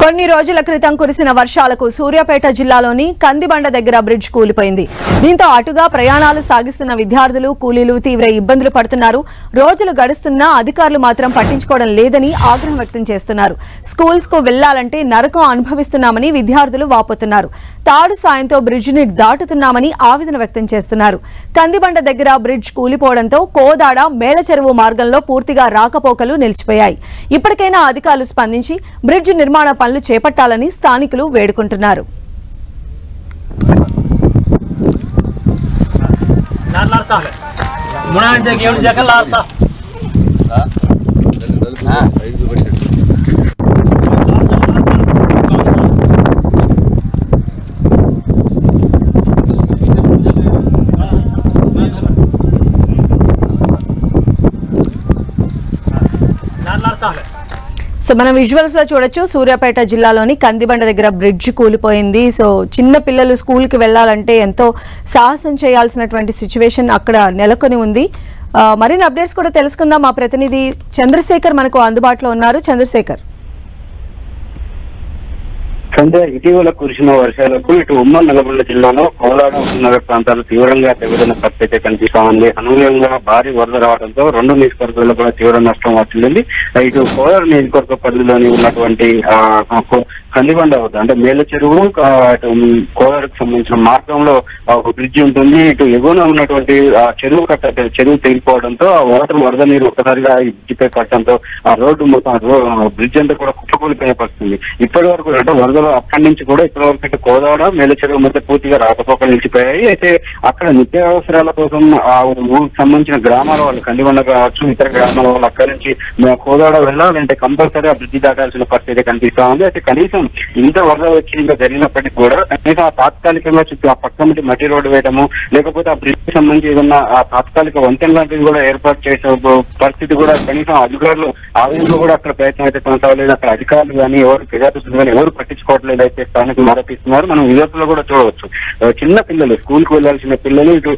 కొన్ని రోజుల క్రితం కురిసిన వర్షాలకు సూర్యాపేట జిల్లాలోని కందిబండ దగ్గర బ్రిడ్జ్ కూలిపోయింది. దీంతో అటుగా ప్రయాణాలు సాగిస్తున్న విద్యార్థులు కూలీలు తీవ్ర ఇబ్బందులు పడుతున్నారు. రోజులు గడుస్తున్నా అధికారులు మాత్రం పట్టించుకోవడం లేదని ఆగ్రహం వ్యక్తం చేస్తున్నారు. స్కూల్స్ కు వెళ్లాలంటే నరకం అనుభవిస్తున్నామని విద్యార్థులు వాపోతున్నారు. తాడు సాయంతో బ్రిడ్జ్ ని దాటుతున్నామని ఆవేదన వ్యక్తం చేస్తున్నారు. కందిబండ దగ్గర బ్రిడ్జ్ కూలిపోవడంతో కోదాడ మేళచెరువు మార్గంలో పూర్తిగా రాకపోకలు నిలిచిపోయాయి. ఇప్పటికైనా అధికారులు స్పందించి బ్రిడ్జ్ నిర్మాణ పనులు చేపట్టాలని స్థానికులు వేడుకుంటున్నారు. సో మనం విజువల్స్ లో చూడొచ్చు, సూర్యాపేట జిల్లాలోని కందిబండ దగ్గర బ్రిడ్జ్ కూలిపోయింది. సో చిన్న పిల్లలు స్కూల్ కి వెళ్లాలంటే ఎంతో సాహసం చేయాల్సినటువంటి సిచ్యువేషన్ అక్కడ నెలకొని ఉంది. మరిన్ని అప్డేట్స్ కూడా తెలుసుకుందాం. మా ప్రతినిధి చంద్రశేఖర్ మనకు అందుబాటులో ఉన్నారు. చంద్రశేఖర్, ఇటీవల కురిసిన వర్షాలకు ఇటు ఉమ్మడి నల్గొండ జిల్లాలో కోలాడ నగర ప్రాంతాలు తీవ్రంగా దెబ్బతిన్న పరిస్థితి కనిపిస్తా ఉంది. అనూహ్యంగా భారీ వరద రావడంతో రెండు నియోజకవర్గాల్లో కూడా తీవ్ర నష్టం వచ్చింది. ఇటు కోలాడ నియోజకవర్గ పరిధిలోని ఉన్నటువంటి కందిబండ వద్ద అంటే మేళ్ళ చెరువు కోలాడకు సంబంధించిన మార్గంలో ఒక బ్రిడ్జ్ ఉంటుంది. ఇటు ఎగువన ఉన్నటువంటి చెరువు కట్ట చెరువు తెగిపోవడంతో ఆ వరద నీరు ఒక్కసారిగా ఈ బ్రిడ్జిపై పడటంతో ఆ రోడ్డు మొత్తం బ్రిడ్జ్ అంతా కూడా కుప్పకూలిపోయే పరిస్థితుంది. ఇప్పటి వరకు అంటే వరదలు అక్కడి నుంచి కూడా ఇప్పటి వరకు ఇటు కోదాడ మేళ్ళ చెరువు మధ్య పూర్తిగా రాకపోకలు నిలిచిపోయాయి. అయితే అక్కడ నిత్యావసరాల కోసం ఆ ఊరికి సంబంధించిన గ్రామాల వాళ్ళు కందిబండ కావచ్చు, ఇతర గ్రామాల వాళ్ళు అక్కడి నుంచి కోదాడ వెళ్ళాలంటే కంపల్సరీ ఆ బ్రిడ్జి దాటాల్సిన పరిస్థితి కనిపిస్తా ఉంది. అయితే కనీసం ఇంత వరద వచ్చి ఇంకా జరిగినప్పటికీ కూడా కనీసం ఆ తాత్కాలికంగా చుట్టూ ఆ పక్క నుంచి మట్టి రోడ్డు వేయడము, లేకపోతే ఆ బ్రిడ్జ్ సంబంధించి ఏదన్నా ఆ తాత్కాలిక వంతెన లాంటివి కూడా ఏర్పాటు చేసే పరిస్థితి కూడా కనీసం అధికారులు ఆలయంలో కూడా అక్కడ ప్రయత్నం అయితే కొనసాగలేదు. అక్కడ అధికారులు కానీ ఎవరు ప్రజాప్రతినిధులు కానీ ఎవరు పట్టించుకోవట్లేదు అయితే స్థానికులు ఆరోపిస్తున్నారు. మనం విజయవాడలో కూడా చూడవచ్చు, చిన్న పిల్లలు స్కూల్ కు వెళ్లాల్సిన పిల్లలు ఇటు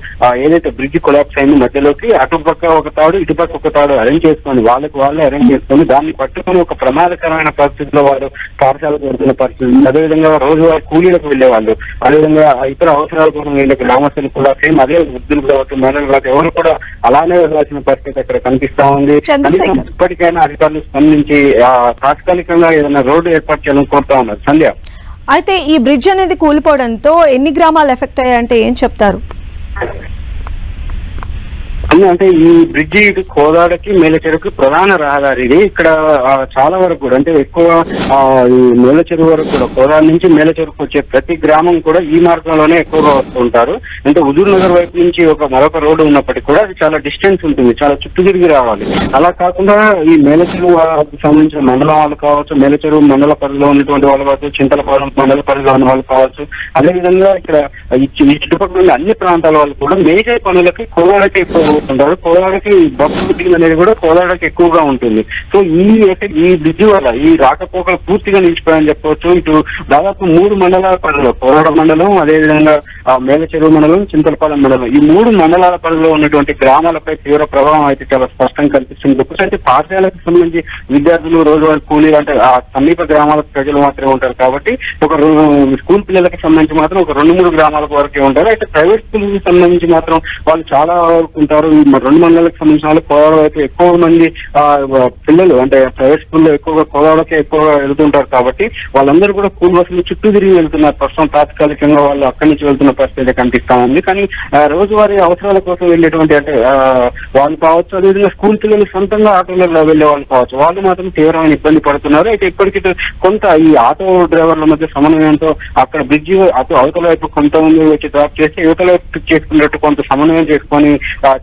ఏదైతే బ్రిడ్జ్ కొలాప్స్ అయింది మధ్యలోకి అటుపక్క ఒక తాడు ఇటుపక్క ఒక తాడు అరేంజ్ చేసుకొని వాళ్ళే అరేంజ్ చేసుకొని దాన్ని పట్టుకొని ఒక ప్రమాదకరమైన పరిస్థితిలో వాళ్ళు పాఠశాలకు వెళ్తున్న పరిస్థితి. అదేవిధంగా రోజువారీ కూలీలకు వెళ్లేవాళ్ళు, అదేవిధంగా ఇతర అవసరాల కోసం వీళ్ళ గ్రామస్తులు కూడా సేమ్ అదే వృద్ధులు కావచ్చు, మహిళలు కావచ్చు, ఎవరు కూడా అలానే వెళ్లాల్సిన పరిస్థితి అక్కడ కనిపిస్తా ఉంది. ఇప్పటికైనా అధికారులు స్పందించి తాత్కాలికంగా ఏదైనా రోడ్డు ఏర్పాటు చేయాలని కోరుతా ఉన్నారు. సంధ్య, అయితే ఈ బ్రిడ్జ్ అనేది కూలిపోవడంతో ఎన్ని గ్రామాలు ఎఫెక్ట్ అయ్యాయంటే ఏం చెప్తారు? అంటే ఈ బ్రిడ్జి ఇటు కోదాడకి మేళ్ళ చెరువుకి ప్రధాన రహదారి ఇది. ఇక్కడ చాలా వరకు కూడా అంటే ఎక్కువ ఈ మేళ్ళ చెరువు వరకు కూడా కోదాడ నుంచి మేళ్ళ చెరువుకు వచ్చే ప్రతి గ్రామం కూడా ఈ మార్గంలోనే ఎక్కువగా వస్తూ ఉంటారు. అంటే హుజూర్ నగర్ వైపు నుంచి మరొక రోడ్డు ఉన్నప్పటికీ కూడా అది చాలా డిస్టెన్స్ ఉంటుంది, చాలా చుట్టూ తిరిగి రావాలి. అలా కాకుండా ఈ మేళ్ళ చెరువు సంబంధించిన మండలం వాళ్ళు కావచ్చు, మేళ్ళ చెరువు మండల పరిధిలో ఉన్నటువంటి వాళ్ళు కావచ్చు, చింతలపాలెం మండల పరిధిలో ఉన్న వాళ్ళు కావచ్చు, అదేవిధంగా ఇక్కడ ఈ చుట్టుపక్కల ఉన్న అన్ని ప్రాంతాల వాళ్ళు కూడా మేజర్ పనులకి కోదాడకి ఎక్కువ ఉంటారు. కోదాడకి బస్సు బుకింగ్ అనేది కూడా కోదాడకి ఎక్కువగా ఉంటుంది. సో ఈ బ్రిడ్జి వల్ల ఈ రాకపోకలు పూర్తిగా నిలిచిపోయాయని చెప్పవచ్చు. ఇటు దాదాపు 3 మండలాల పరిధిలో కోదాడ మండలం, అదేవిధంగా మేళ్ళ చెరువు మండలం, చింతలపాలెం మండలం, ఈ 3 మండలాల పరిధిలో ఉన్నటువంటి గ్రామాలపై తీవ్ర ప్రభావం అయితే చాలా స్పష్టంగా కనిపిస్తుంది. అయితే పాఠశాలకు సంబంధించి విద్యార్థులు రోజువారీ కూలీ అంటే ఆ సమీప గ్రామాల ప్రజలు మాత్రమే ఉంటారు కాబట్టి ఒక స్కూల్ పిల్లలకి సంబంధించి మాత్రం ఒక 2-3 గ్రామాలకు వరకే ఉంటారు. అయితే ప్రైవేట్ స్కూల్ కి సంబంధించి మాత్రం వాళ్ళు చాలా వరకు ఉంటారు. 2 మండలాలకు సంబంధించిన వాళ్ళు కోదాడ వైపు ఎక్కువ మంది పిల్లలు అంటే ప్రైవేట్ స్కూల్లో ఎక్కువగా కోదాడకే ఎక్కువగా వెళ్తుంటారు కాబట్టి వాళ్ళందరూ కూడా స్కూల్ బస్సులు చుట్టూ తిరిగి వెళ్తున్నారు. ప్రస్తుతం తాత్కాలికంగా వాళ్ళు అక్కడి నుంచి వెళ్తున్న పరిస్థితి కనిపిస్తా ఉంది. కానీ రోజువారీ అవసరాల కోసం వెళ్ళేటువంటి అంటే వాళ్ళు కావచ్చు, అదేవిధంగా స్కూల్ పిల్లలు సొంతంగా ఆటోలలో వెళ్లే వాళ్ళు కావచ్చు, వాళ్ళు మాత్రం తీవ్రమైన ఇబ్బంది పడుతున్నారు. అయితే ఇప్పటికీ కొంత ఈ ఆటో డ్రైవర్ల మధ్య సమన్వయంతో అక్కడ బ్రిడ్జి అవతల వైపు కొంతమంది వచ్చి డ్రాప్ చేస్తే యువతల వైపు పిక్ చేసుకున్నట్టు కొంత సమన్వయం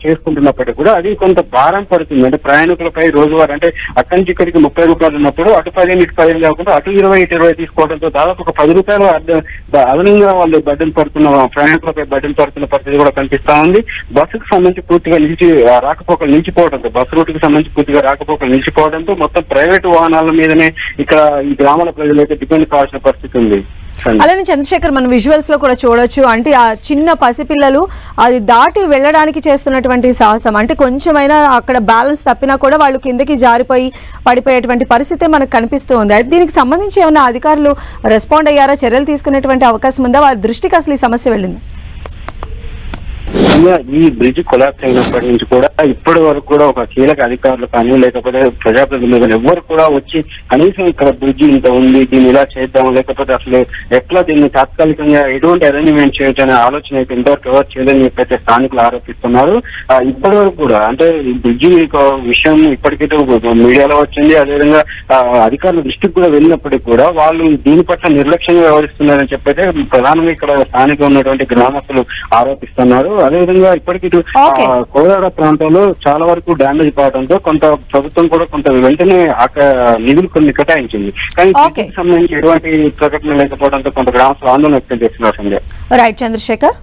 చేసుకుంటున్నప్పటికీ కూడా అది కొంత భారం పడుతుంది. అంటే ప్రయాణికులపై రోజువారీ అంటే అక్కడి నుంచి ఇక్కడికి 30 రూపాయలు ఉన్నప్పుడు అటు 15 ఇటు 15 కాకుండా అటు 20 ఇటు 20 తీసుకోవడంతో దాదాపు ఒక 10 రూపాయలు అదనంగా వాళ్ళు బడ్డెన్ పడుతున్న ప్రయాణికులపై బడ్డెన్ పడుతున్న పరిస్థితి కూడా కనిపిస్తా ఉంది. బస్సుకు సంబంధించి పూర్తిగా రాకపోకలు నిలిచిపోవడంతో, బస్సు రూట్కి సంబంధించి పూర్తిగా రాకపోకలు నిలిచిపోవడంతో మొత్తం ప్రైవేటు వాహనాల మీదనే ఇక్కడ ఈ గ్రామాల ప్రజలైతే డిపెండ్ కావాల్సిన పరిస్థితి ఉంది. అలానే చంద్రశేఖర్, మనం విజువల్స్ లో కూడా చూడొచ్చు, అంటే ఆ చిన్న పసిపిల్లలు అది దాటి వెళ్ళడానికి చేస్తున్నటువంటి సాహసం, అంటే కొంచెమైనా అక్కడ బ్యాలెన్స్ తప్పినా కూడా వాళ్ళు కిందకి జారిపోయి పడిపోయేటువంటి పరిస్థితి మనకు కనిపిస్తూ ఉంది. దీనికి సంబంధించి ఏమైనా అధికారులు రెస్పాండ్ అయ్యారా? చర్యలు తీసుకునేటువంటి అవకాశం ఉందా? వారి దృష్టికి అసలు ఈ సమస్య వెళ్ళింది? ఈ బ్రిడ్జ్ కొలాప్స్ అయినప్పటి నుంచి కూడా ఇప్పటి వరకు కూడా ఒక కీలక అధికారులు కానీ లేకపోతే ప్రజాప్రతినిధులు కానీ ఎవరు కూడా వచ్చి కనీసం ఇక్కడ బ్రిడ్జ్ ఇంత ఉంది, దీన్ని ఇలా చేద్దాం, లేకపోతే అసలు ఎట్లా దీన్ని తాత్కాలికంగా ఎటువంటి అరేంజ్మెంట్ చేయొచ్చు అనే ఆలోచన అయితే ఇంతవరకు ఎవరు చేయదని చెప్పైతే స్థానికులు ఆరోపిస్తున్నారు. ఇప్పటి వరకు కూడా అంటే ఈ బ్రిడ్జి విషయం ఇప్పటికైతే మీడియాలో వచ్చింది, అదేవిధంగా అధికారుల దృష్టికి కూడా వెళ్ళినప్పటికీ కూడా వాళ్ళు దీని పట్ల నిర్లక్ష్యంగా వ్యవహరిస్తున్నారని చెప్పైతే ప్రధానంగా ఇక్కడ స్థానికంగా ఉన్నటువంటి గ్రామస్తులు ఆరోపిస్తున్నారు. అదేవిధంగా ఇప్పటికీ కోదాడ ప్రాంతంలో చాలా వరకు డ్యామేజ్ కావడంతో కొంత ప్రభుత్వం కూడా కొంత వెంటనే నిధులు కొన్ని కేటాయించింది. కానీ దీనికి సంబంధించి ఎటువంటి ప్రకటన లేకపోవడంతో కొంత గ్రామస్తులు ఆందోళన వ్యక్తం చేస్తున్నారు. రైట్ చంద్రశేఖర్.